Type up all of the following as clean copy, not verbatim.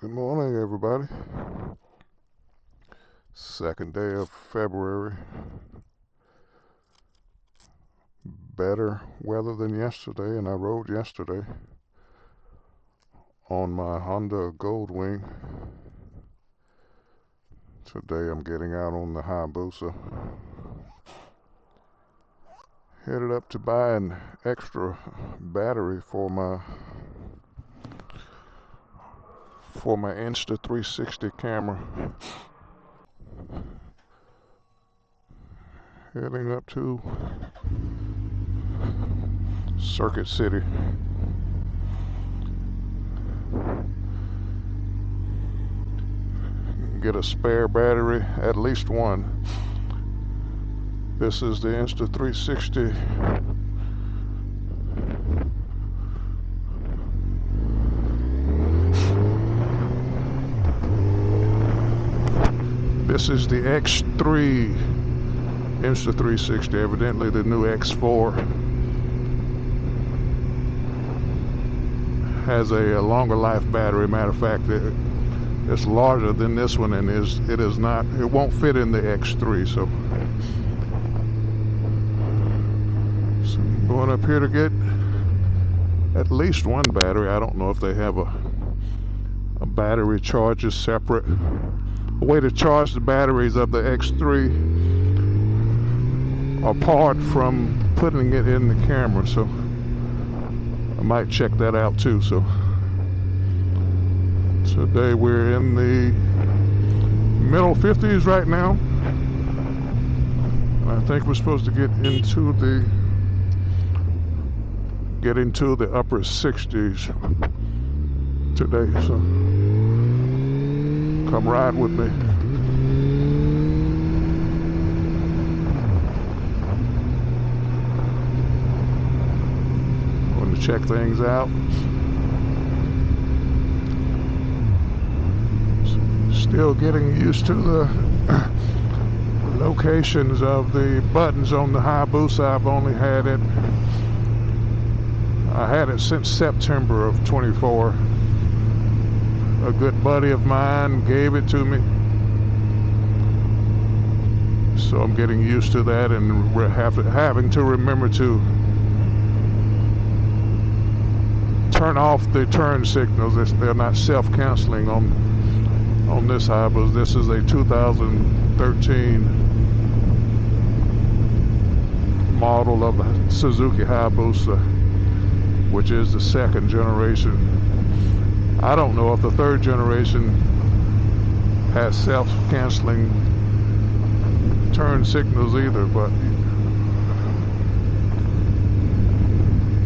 Good morning, everybody. Second day of February. Better weather than yesterday, and I rode yesterday on my Honda Goldwing. Today I'm getting out on the Busa. Headed up to buy an extra battery for my Insta360 camera. Heading up to Circuit City. Get a spare battery, at least one. This is the Insta360. This is the X3 Insta360, evidently the new X4 has a longer life battery. Matter of fact, it's larger than this one, and it won't fit in the X3. So I'm going up here to get at least one battery. I don't know if they have a battery charger separate. A way to charge the batteries of the X3 apart from putting it in the camera, so I might check that out too. So today we're in the middle 50s right now. I think we're supposed to get into the upper 60s today, so come ride with me. Going to check things out. Still getting used to the locations of the buttons on the Busa. I had it since September of 24. A good buddy of mine gave it to me, so I'm getting used to that, and we're having to remember to turn off the turn signals. They're not self-canceling on this Hayabusa. This is a 2013 model of the Suzuki Hayabusa, which is the second generation. I don't know if the third generation has self-canceling turn signals either, but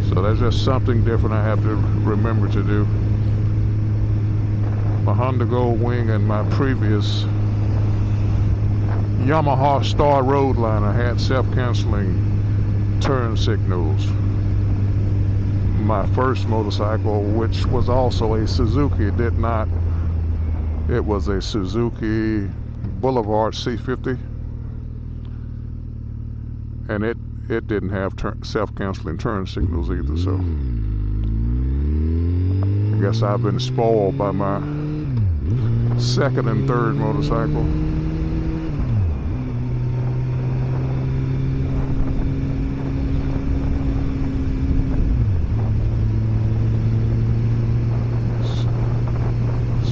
so that's just something different I have to remember to do. My Honda Goldwing and my previous Yamaha Star Roadliner had self-canceling turn signals. My first motorcycle, which was also a Suzuki, did not. It was a Suzuki Boulevard C50, and it didn't have self-canceling turn signals either. So I guess I've been spoiled by my second and third motorcycle.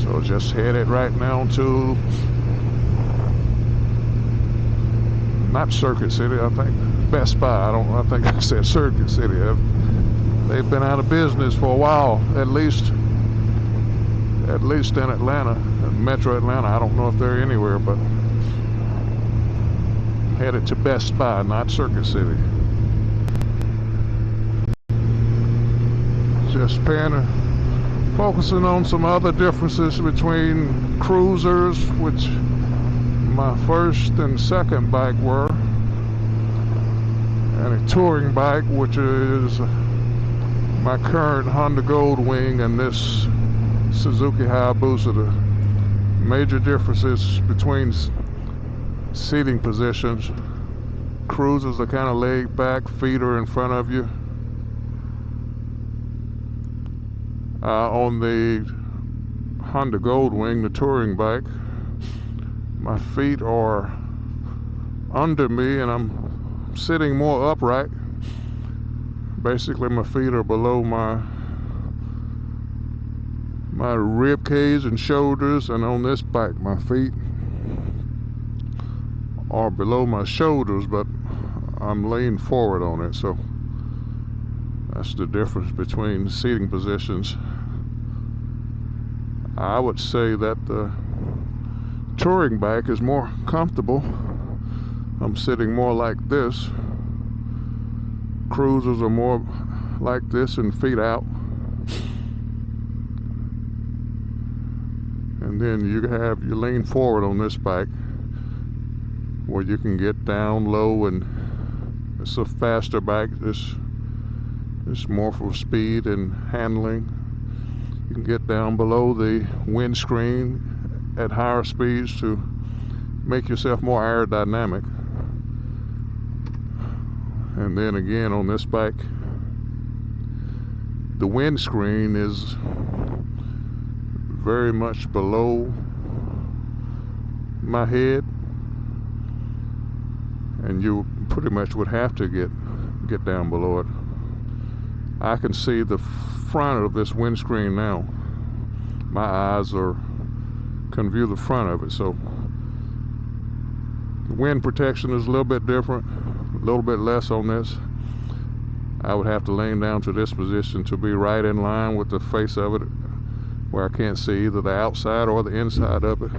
So just headed right now to, not Circuit City, I think Best Buy. I think I said Circuit City. They've been out of business for a while, at least in Atlanta, Metro Atlanta. I don't know if they're anywhere, but I'm headed to Best Buy, not Circuit City. Just focusing on some other differences between cruisers, which my first and second bike were, and a touring bike, which is my current Honda Goldwing and this Suzuki Hayabusa. The major differences between seating positions. Cruisers are kind of laid back, feet are in front of you. On the Honda Goldwing, the touring bike. My feet are under me and I'm sitting more upright. Basically my feet are below my rib cage and shoulders, and on this bike my feet are below my shoulders, but I'm leaned forward on it, so that's the difference between seating positions. I would say that the touring bike is more comfortable. I'm sitting more like this. Cruisers are more like this and feet out. And then you lean forward on this bike where you can get down low, and it's a faster bike. It's more for speed and handling. You can get down below the windscreen at higher speeds to make yourself more aerodynamic. And then again on this bike, the windscreen is very much below my head, and you pretty much would have to get down below it. I can see the front of this windscreen now. My eyes can view the front of it, so the wind protection is a little bit different, a little bit less on this. I would have to lean down to this position to be right in line with the face of it, where I can't see either the outside or the inside of it.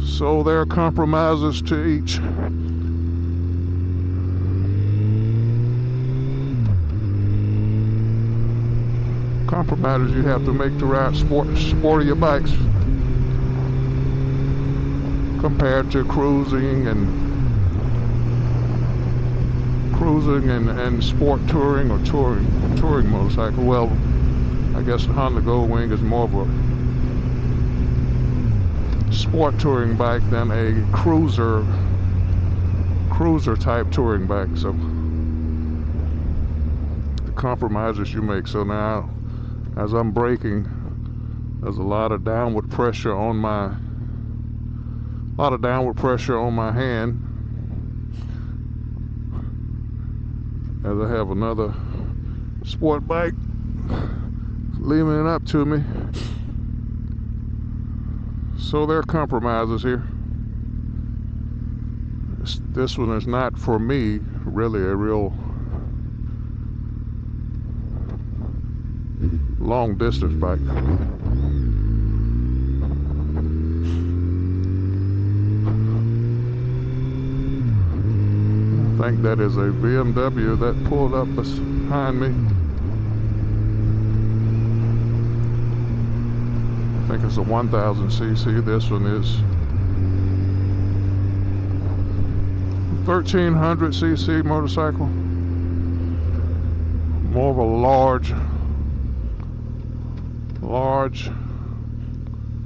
So there are compromises to each. Compromises you have to make to ride sportier bikes compared to cruising and sport touring or touring motorcycle. Well, I guess the Honda Goldwing is more of a sport touring bike than a cruiser type touring bike. So the compromises you make. So now as I'm braking, there's a lot of downward pressure on my hand, as I have another sport bike leaving it up to me. So there are compromises here. This one is not for me really a real long distance bike. I think that is a BMW that pulled up behind me. I think it's a 1000cc. This one is 1300cc motorcycle. More of a large.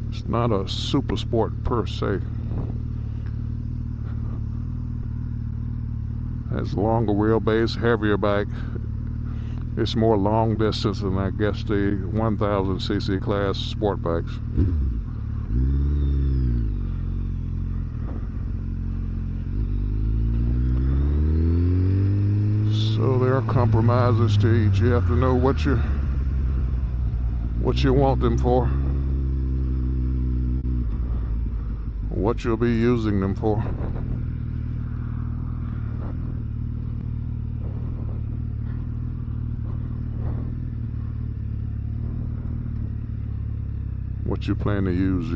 It's not a super sport per se. Has longer wheelbase, heavier bike. It's more long distance than I guess the 1000cc class sport bikes. So there are compromises to each. You have to know what you want them for, what you'll be using them for. What you plan to use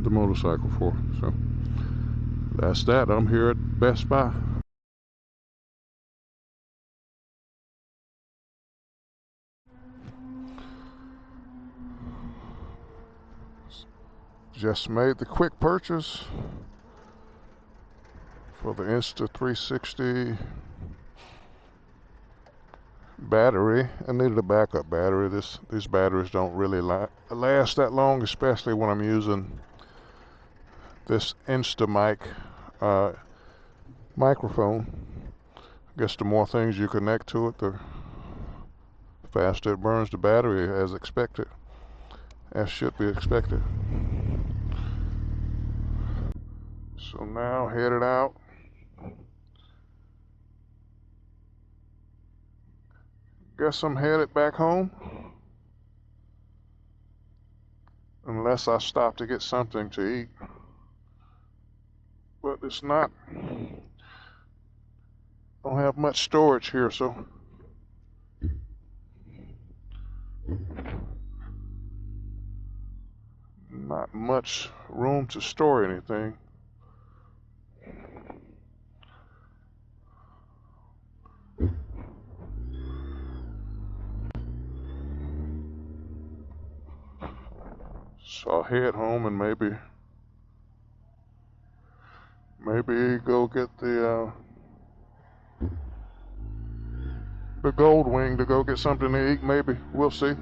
the motorcycle for. So that's that. I'm here at Best Buy. Just made the quick purchase for the Insta360 battery. I needed a backup battery. These batteries don't really last that long, especially when I'm using this Insta microphone. I guess the more things you connect to it, the faster it burns the battery as expected. as should be expected. So now headed out. Guess I'm headed back home. Unless I stop to get something to eat. But it's not. Don't have much storage here, so not much room to store anything. So I'll head home and maybe go get the gold wing to go get something to eat. Maybe we'll see.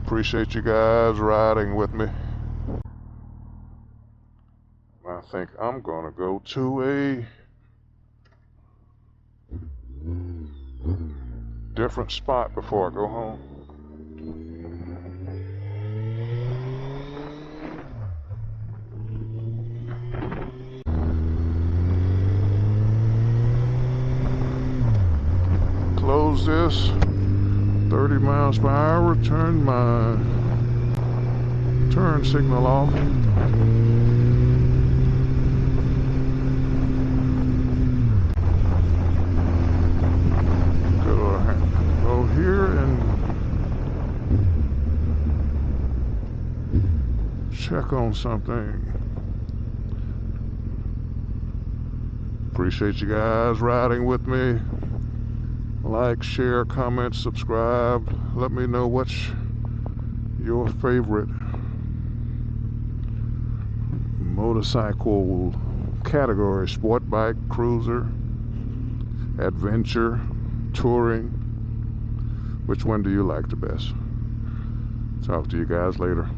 Appreciate you guys riding with me. I think I'm gonna go to a different spot before I go home. Close this, 30 miles per hour, turn my turn signal off. Go here and check on something. Appreciate you guys riding with me. Like, share, comment, subscribe. Let me know what's your favorite motorcycle category: sport bike, cruiser, adventure, touring. Which one do you like the best? Talk to you guys later.